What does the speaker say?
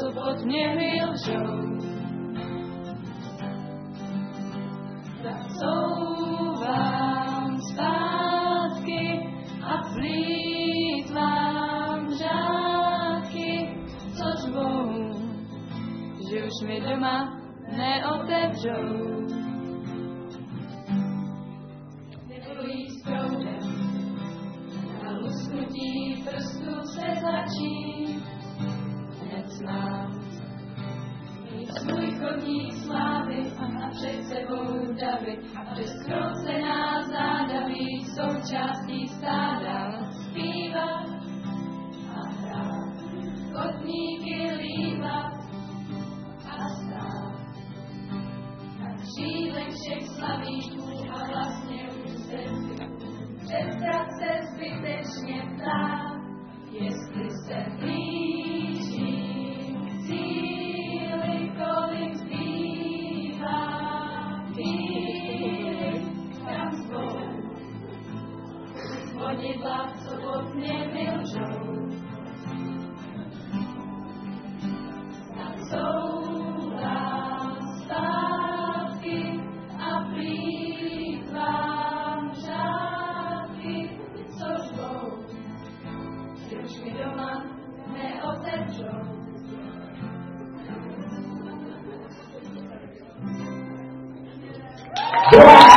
co pod nimi lžou. Zacouvám zpátky a plýtvám řádky, co řvou, že už mi doma neotevřou. Vyplují s proudem a lusknutí prstů se začí hned smát. Mít svůj chodník slávy a před sebou davy a přes krocená záda být součástí stáda. Zpívat a hrát, chodníky líbat a stát. Na křídlech všech slavíš a vlastně už se přestat se zbytečně ptát, jestli se blížím k cíli, kolik zbývá chvíli, kam zvou vodidla, co pod nimi lžou. Zacouvám zpátky a plýtvám řádky, co řvou, že už mi doma neotevřou. Yeah.